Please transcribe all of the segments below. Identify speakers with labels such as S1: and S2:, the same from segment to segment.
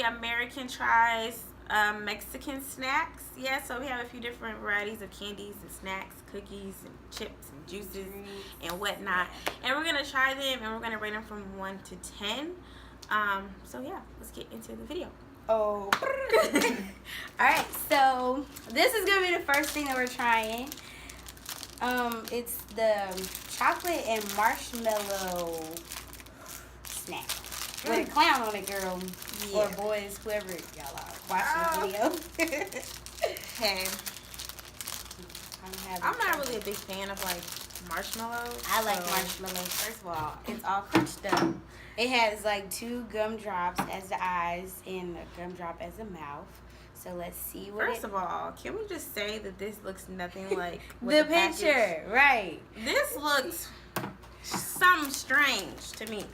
S1: actually American tries Mexican snacks. Yeah, so we have a few different varieties of candies and snacks, cookies and chips and juices and whatnot. And we're gonna try them and we're gonna rate them from 1 to 10. So yeah, let's get into the video.
S2: Oh. Alright, so this is gonna be the first thing that we're trying. It's the chocolate and marshmallow snack. With a clown on it, girl. Yeah. Or boys, whoever y'all are watching the video.
S1: Hey. I'm not really a big fan of like marshmallows.
S2: I like marshmallows. First of all, it's all crunched up. It has like 2 gumdrops as the eyes and a gumdrop as the mouth. So let's see what.
S1: First of all, can we just say that this looks nothing like
S2: the picture, right?
S1: This looks something strange to me,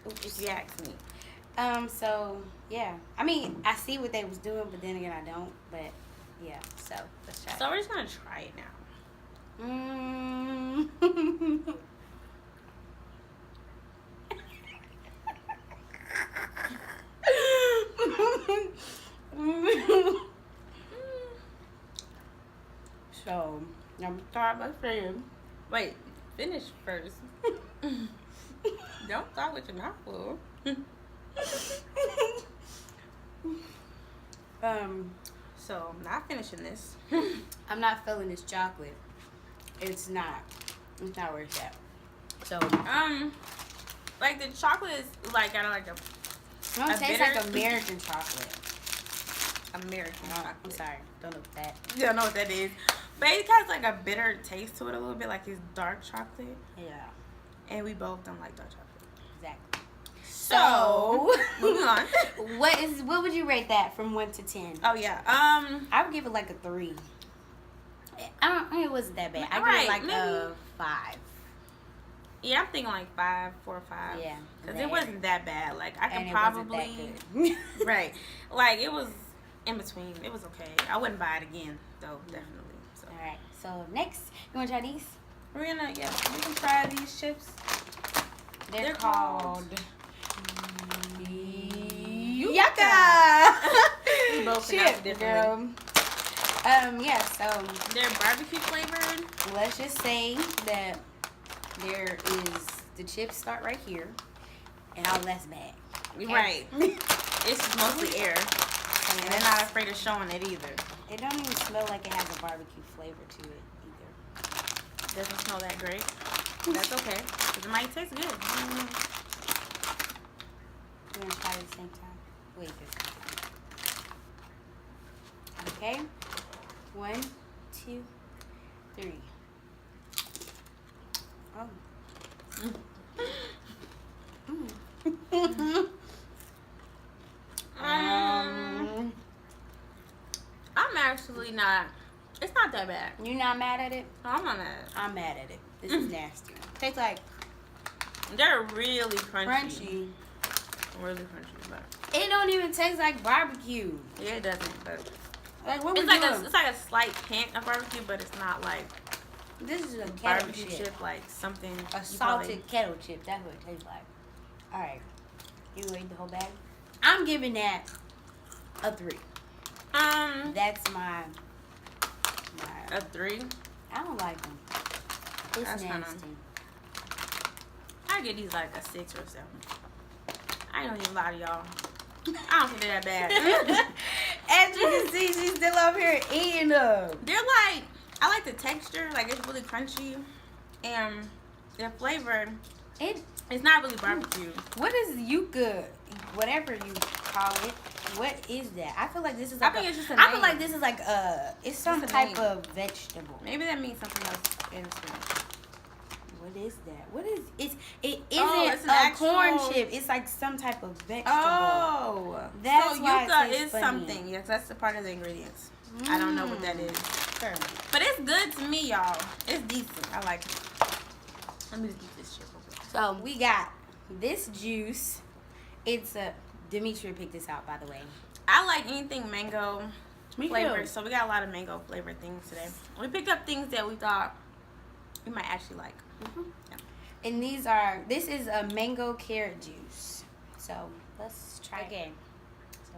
S1: if you ask me.
S2: So yeah, I mean, I see what they was doing, but then again, I don't. But yeah, so let's try.
S1: So we're just gonna try it now.
S2: So I'm start by saying,
S1: wait, finish first. Don't start with your mouth full. So I'm not finishing this.
S2: I'm not feeling this chocolate. It's not worth that. So
S1: like the chocolate is like kind of like a.
S2: It tastes like American chocolate.
S1: American chocolate.
S2: I'm sorry, don't know what that.
S1: You don't know what that is, but it has like a bitter taste to it a little bit, like it's dark chocolate.
S2: Yeah. And
S1: we both don't like dark chocolate.
S2: Exactly. So
S1: moving on.
S2: What would you rate that from 1 to 10?
S1: Oh yeah.
S2: I would give it like a 3. It wasn't that bad. I give it like a 5.
S1: Yeah, I'm thinking like 5, 4 or 5.
S2: Yeah.
S1: Because it wasn't that bad. Like I could probably right. Like it was in between. It was okay. I wouldn't buy it again though, definitely. So.
S2: All right. So next, you want to try these?
S1: We can try these chips.
S2: They're called
S1: Yucca. We both
S2: chip, girl. Yeah, so
S1: they're barbecue flavored.
S2: Let's just say that there is the chips start right here, and all that's bad.
S1: Right. It's mostly air, and they're not afraid of showing it either.
S2: It don't even smell like it has a barbecue flavor to it either.
S1: Doesn't smell that great. That's okay, because it might taste good.
S2: We're gonna try it at the same time. Wait, this time. Okay. 1, 2, 3. Oh.
S1: I'm actually not. It's not that bad.
S2: You're not mad at it?
S1: No, I'm not mad.
S2: I'm mad at it. This is nasty. Tastes like.
S1: They're really crunchy.
S2: Crunchy.
S1: Really crunchy, but
S2: it don't even taste like barbecue.
S1: Yeah, it doesn't. But
S2: like what
S1: it's like a slight hint of barbecue, but it's not like.
S2: This is a
S1: barbecue chip, like something.
S2: A salted kettle chip. That's what it tastes like. All right, you eat the whole bag. I'm giving that a 3. That's my
S1: a 3.
S2: I don't like them. It's
S1: That's
S2: nasty.
S1: I give these like a 6 or 7. I ain't gonna even lie to y'all. I don't think they're that bad.
S2: As you can see, she's still up here eating them.
S1: They're like, I like the texture. Like it's really crunchy, and their flavor. It's not really barbecue.
S2: What is yucca? Whatever you call it. What is that? I feel like this is like.
S1: I think it's just a
S2: I
S1: name.
S2: feel like this is like it's some type of vegetable.
S1: Maybe that means something else in Spanish.
S2: What is that? What is it?
S1: It's
S2: a corn chip. It's like some type of vegetable.
S1: Oh,
S2: that's
S1: so
S2: why
S1: yucca
S2: it tastes
S1: is
S2: funny.
S1: something. Yes, that's a part of the ingredients. I don't know what that is.
S2: Sure.
S1: But it's good to me, y'all. It's decent. I like it. Let me just eat this chip real quick.
S2: So we got this juice. It's a Demetria picked this out, by the way.
S1: I like anything mango flavored,
S2: too.
S1: so we got a lot of mango flavored things today. We picked up things that we thought we might actually like. Yeah.
S2: And this is a mango carrot juice. So let's try it. So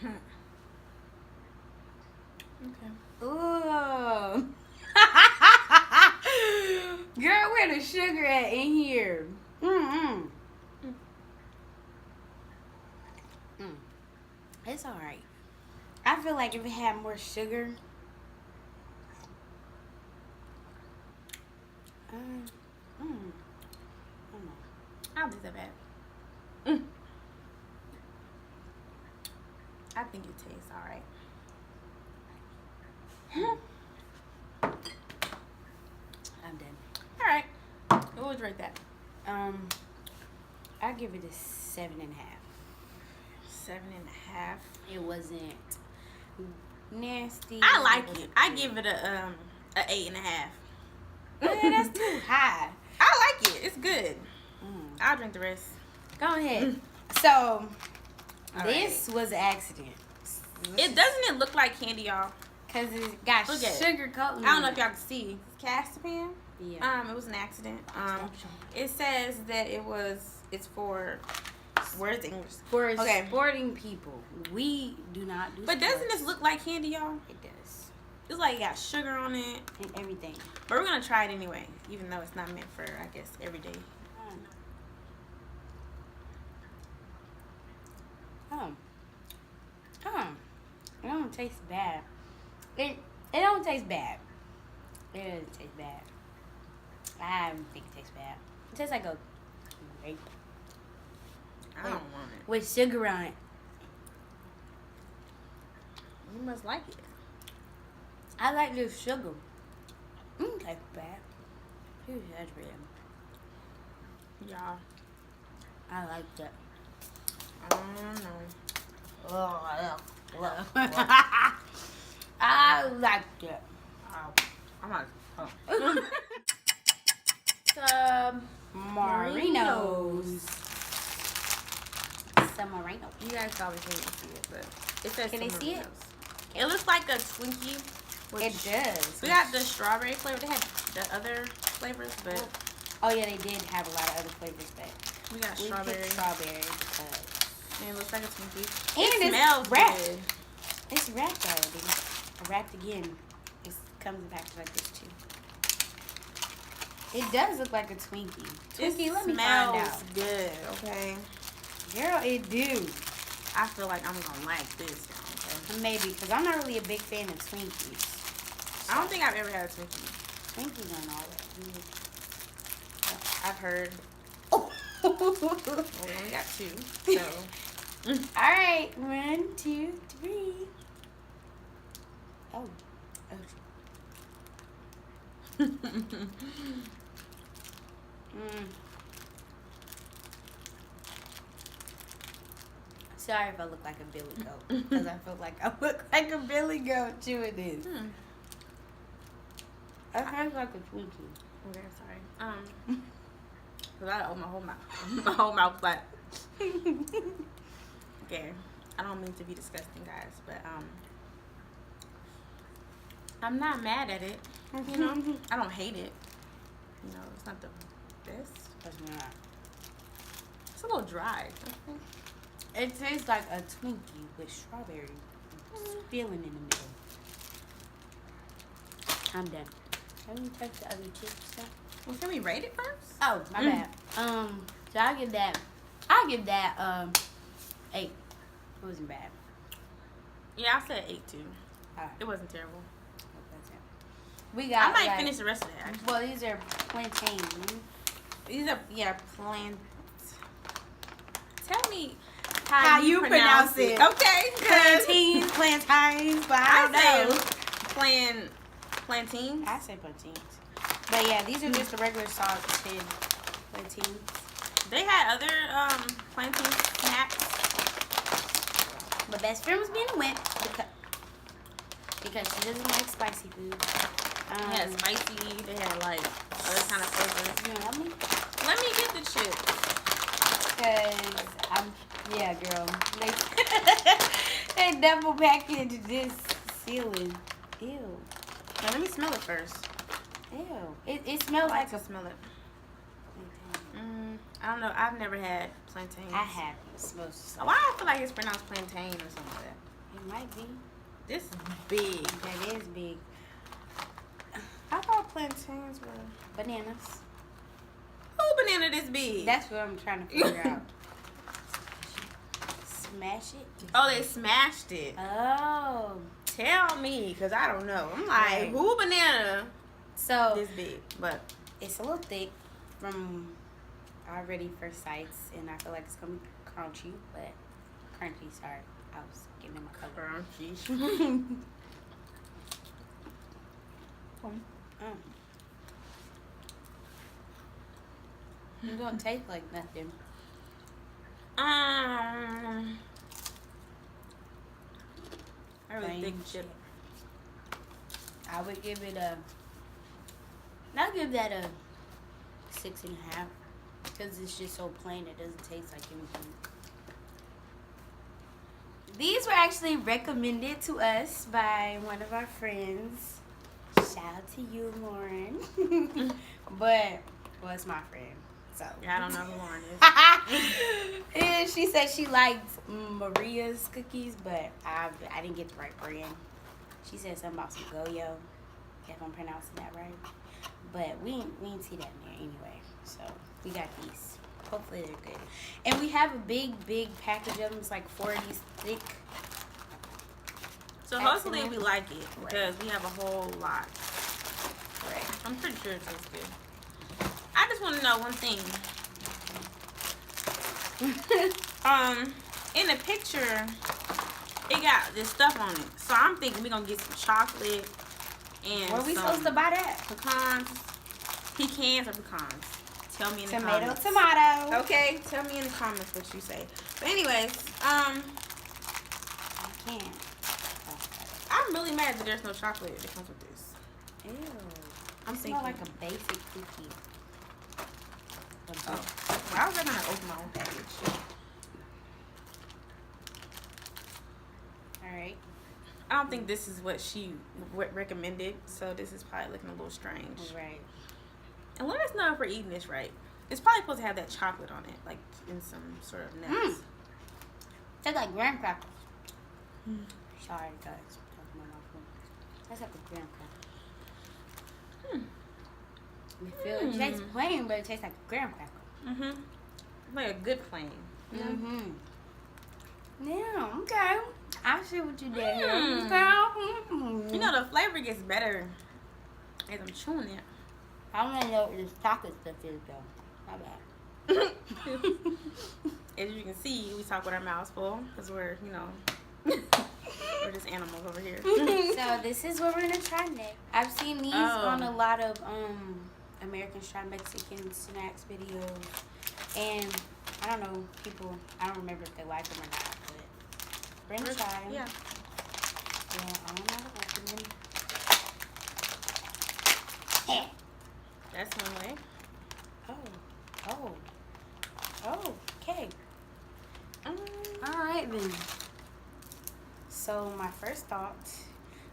S1: Okay.
S2: Ooh. Girl, where the sugar at in here? It's alright. I feel like if it had more sugar.
S1: I don't think that bad. I think it tastes alright.
S2: I'm done.
S1: Alright. What would you rate that?
S2: I give it a 7.5.
S1: 7.5.
S2: It wasn't nasty.
S1: I like it. I give it a 8.5.
S2: Yeah, that's too high.
S1: I like it. It's good. I'll drink the rest.
S2: Go ahead. So, this was an accident.
S1: It doesn't look like candy, y'all.
S2: Because it got
S1: Look at
S2: sugar coating.
S1: I don't know if y'all can see. It's Castapan.
S2: Yeah.
S1: It was an accident. It says that it's for, where's the English?
S2: For sporting people. We do not do
S1: But
S2: sports.
S1: doesn't this look like candy, y'all?
S2: It does.
S1: It's like it got sugar on it.
S2: And everything.
S1: But we're going to try it anyway, even though it's not meant for, I guess, every day.
S2: It don't taste bad. It don't taste bad. It doesn't taste bad. I don't think it tastes bad. It tastes like a grape.
S1: I don't want it.
S2: With sugar on it.
S1: You must like it.
S2: I like the sugar. It don't taste bad. Too exaggerated.
S1: Y'all.
S2: I like that.
S1: I don't know.
S2: I like that.
S1: I'm not.
S2: Some Marinos. Some Marino.
S1: You guys probably can't see it, but it says.
S2: Can they
S1: some
S2: see it?
S1: Marinos. It looks like a Twinkie.
S2: It does.
S1: We got the strawberry flavor. They had the other flavors, but
S2: oh yeah, they did have a lot of other flavors, but
S1: we got
S2: we
S1: strawberry.
S2: picked strawberry because
S1: And it looks like a Twinkie.
S2: and
S1: It smells
S2: wrapped.
S1: good.
S2: It's wrapped already. Wrapped again. It comes in packages like this too. It does look like a Twinkie. Twinkie, let me find out.
S1: Smells good. Okay.
S2: Girl, it do.
S1: I feel like I'm gonna like this. Okay.
S2: Maybe, because I'm not really a big fan of Twinkies.
S1: I don't think I've ever had a Twinkie.
S2: Twinkies aren't all that good.
S1: I've heard.
S2: Oh.
S1: Well, we only got 2. So.
S2: Alright, 1, 2, 3. Oh. Sorry if I look like a billy goat, because I feel like I look like a billy goat chewing this. I taste like a Twinkie.
S1: Okay, sorry. Cause I open my whole mouth. My whole mouth flat. Okay. I don't mean to be disgusting, guys, but I'm not mad at it. You know, I don't hate it. You know, it's not the best.
S2: It's not.
S1: It's a little dry. Okay.
S2: It tastes like a Twinkie with strawberry filling in the middle. I'm done. Let me taste the other chips now.
S1: Well, can we rate it first?
S2: Oh, my bad. So I give that 8. It wasn't bad.
S1: Yeah, I said 8 too.
S2: Alright.
S1: It wasn't terrible.
S2: We got.
S1: I might finish the rest of it. Actually.
S2: Well, these are plantains.
S1: These are Tell me
S2: How you pronounce it.
S1: Okay.
S2: Plantains, but I don't know.
S1: Plantains.
S2: I say plantains. But yeah, these are just the regular salted plantains.
S1: They had other plantain snacks.
S2: My best friend was being a wimp because she doesn't like spicy food.
S1: They had spicy. They had like other kind of flavors.
S2: You know,
S1: Let me get the chips.
S2: Cause yeah, girl. They double packaged this ceiling. Ew.
S1: Now, let me smell it first.
S2: Ew. It smells
S1: I like
S2: like
S1: to smell it. I don't know. I've never had plantains.
S2: I have. It smells just like
S1: Why I feel like it's pronounced plantain or something like that.
S2: It might be.
S1: This is big.
S2: That is big.
S1: I thought plantains were.
S2: Bananas.
S1: Who banana this big?
S2: That's what I'm trying to figure out. Smash it.
S1: Oh, they smashed it.
S2: Oh.
S1: Tell me, because I don't know. I'm like,
S2: Right.
S1: who banana
S2: So
S1: this big? But
S2: it's a little thick from already first sights, and I feel like it's gonna be crunchy, but crunchy. Sorry, I was getting in my color.
S1: crunchy.
S2: It don't taste like nothing.
S1: I really
S2: Plain
S1: think chip.
S2: I would give it a. I'll give that a 6.5 because it's just so plain. It doesn't taste like anything. These were actually recommended to us by one of our friends. Shout out to you, Lauren. But well, it's my friend. So
S1: Yeah, I don't know who Lauren is.
S2: And she said she liked Maria's cookies, but I didn't get the right brand. She said something about some Goyo, if I'm pronouncing that right. But we didn't see that in there anyway. So we got these. Hopefully they're good. And we have a big package of them. It's like 4 of these thick.
S1: So hopefully we like it because we have a whole lot.
S2: Right.
S1: I'm pretty sure it tastes good. I just want to know one thing. In the picture, it got this stuff on it. So I'm thinking we're gonna get some chocolate and
S2: Were we
S1: some
S2: supposed to buy that?
S1: pecans or pecans. Tell me in the
S2: Tomato,
S1: comments.
S2: tomato.
S1: Okay, tell me in the comments what you say. But anyways,
S2: I can't.
S1: I'm really mad that there's no chocolate that comes with this.
S2: Ew.
S1: I'm
S2: It's
S1: thinking
S2: not like a basic cookie.
S1: Oh, why was I gonna open my own package?
S2: All right.
S1: I don't think this is what she recommended, so this is probably looking a little strange.
S2: Right.
S1: And let us know if we're eating this right. It's probably supposed to have that chocolate on it, like in some sort of nuts.
S2: Tastes like graham crackers. Sorry, guys. That's like a graham cracker. You feel it tastes plain, but it tastes like a graham cracker.
S1: Like a good plain.
S2: Yeah, okay. I see what you did here.
S1: You know, the flavor gets better as I'm chewing it.
S2: I want to know what this chocolate stuff is, though. My bad.
S1: As you can see, we talk with our mouths full because we're, we're just animals over here.
S2: So this is what we're gonna try next. I've seen these on a lot of Americans Try Mexican Snacks videos, and I don't know, I don't remember if they like them or not, but we're gonna try them.
S1: Yeah.
S2: Yeah, I don't know how to open them.
S1: That's one way.
S2: Oh, okay. All right then. So my first thought,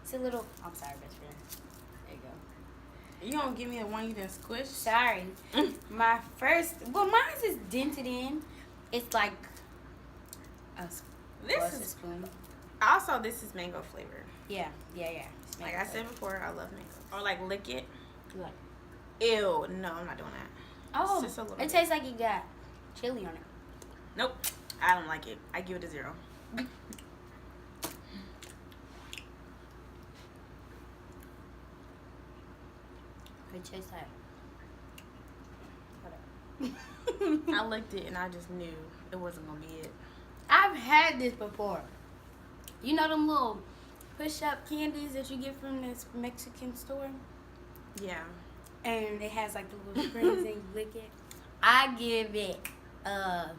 S2: it's a little. I'm sorry, best friend. There you go.
S1: You don't give me the one you done squished?
S2: Sorry. My first. Well, mine's is dented in. It's like a spoon.
S1: Also, this is mango flavor.
S2: Yeah.
S1: Like I said before, I love mango. Or like lick it.
S2: What?
S1: Ew, no, I'm not doing that.
S2: Oh,
S1: just a little
S2: it
S1: bit.
S2: tastes like it got chili on it.
S1: Nope, I don't like it. I give it a 0.
S2: It tastes like.
S1: I licked it and I just knew it wasn't gonna be it.
S2: I've had this before. You know them little push-up candies that you get from this Mexican store?
S1: Yeah.
S2: And it has like the little springs and you lick it. I give it an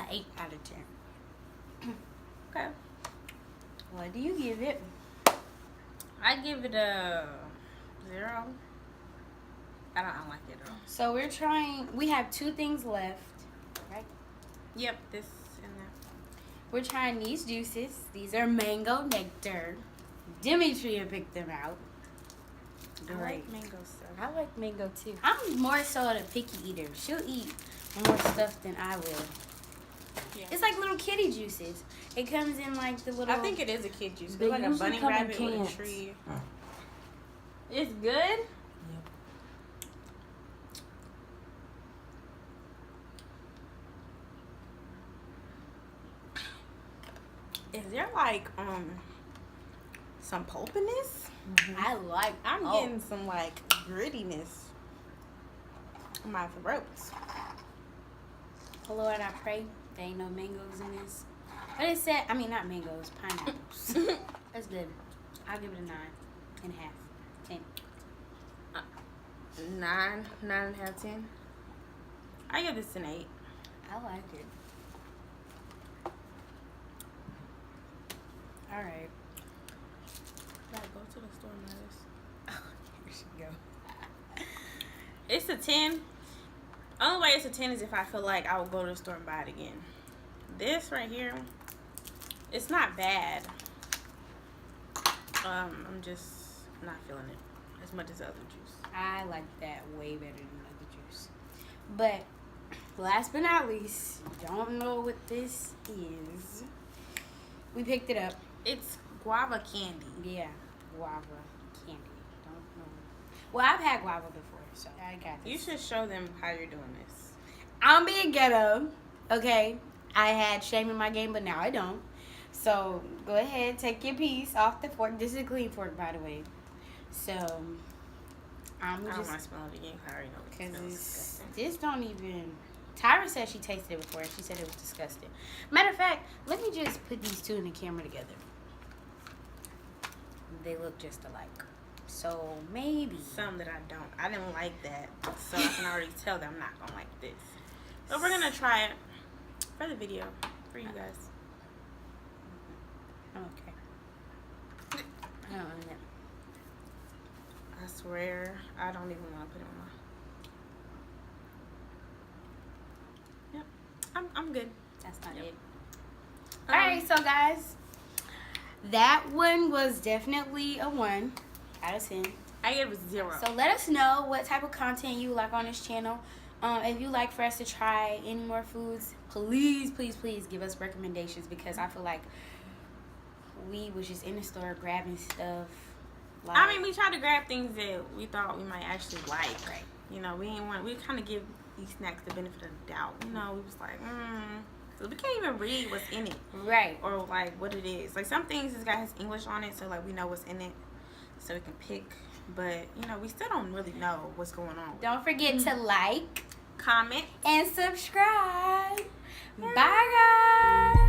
S2: 8 out of 10.
S1: Okay.
S2: What do you give it?
S1: I give it a 0. I don't like it at all.
S2: So we have 2 things left, right?
S1: Yep, this and that.
S2: We're trying these juices. These are mango nectar. Demetria picked them out.
S1: I like mango stuff.
S2: I like mango too. I'm more so a picky eater. She'll eat more stuff than I will.
S1: Yeah.
S2: It's like little kitty juices. It comes in like the little.
S1: I think it is a kid juice.
S3: They
S1: It's like a
S3: usually
S1: bunny
S3: come in
S1: rabbit with a
S3: cans.
S1: tree. It's good. Is there like some pulpiness?
S2: I like.
S1: I'm getting some like grittiness in my throat.
S2: Oh Lord, I pray there ain't no mangoes in this. But it said, I mean, not mangoes, pineapples. That's good. I'll give it a 9.5. 10.
S1: 9.5, 10. I give this an 8.
S2: I like it. All right.
S1: Like, go to the store and buy this.
S2: Here she go.
S1: It's a 10. Only way it's a 10 is if I feel like I will go to the store and buy it again. This right here, it's not bad. I'm just not feeling it as much as the other juice.
S2: I like that way better than the other juice. But last but not least, you don't know what this is. We picked it up.
S1: It's guava candy.
S2: Yeah, guava candy. Don't know. Well, I've had guava before, so I got this.
S1: You should show them how you're doing this.
S2: I'm being ghetto, okay? I had shame in my game, but now I don't. So go ahead, take your piece off the fork. This is a clean fork, by the way. So
S1: I don't want to smell it again. I already know it smells disgusting.
S2: This don't even. Tyra said she tasted it before. She said it was disgusting. Matter of fact, let me just put these two in the camera together. They look just alike. So maybe.
S1: Some that I don't. I didn't like that. So I can already tell that I'm not going to like this. So we're going to try it for the video for you guys.
S2: Okay. I don't know.
S1: I swear, I don't even want to put it on my... Yep. I'm good.
S2: That's not
S1: Yep.
S2: it. Alright, so guys, that one was definitely a 1 out of 10.
S1: I gave it 0.
S2: So let us know what type of content you like on this channel. If you like for us to try any more foods, please, please, please give us recommendations, because I feel like we was just in the store grabbing stuff. Like,
S1: I mean, we tried to grab things that we thought we might actually like.
S2: Right.
S1: You know, we kind of give these snacks the benefit of the doubt. You know, we was like, so we can't even read what's in it.
S2: Right.
S1: Or like what it is. Like some things this guy has English on it, so like we know what's in it, so we can pick. But you know, we still don't really know what's going on.
S2: Don't forget to like,
S1: Comment,
S2: and subscribe. Bye, guys.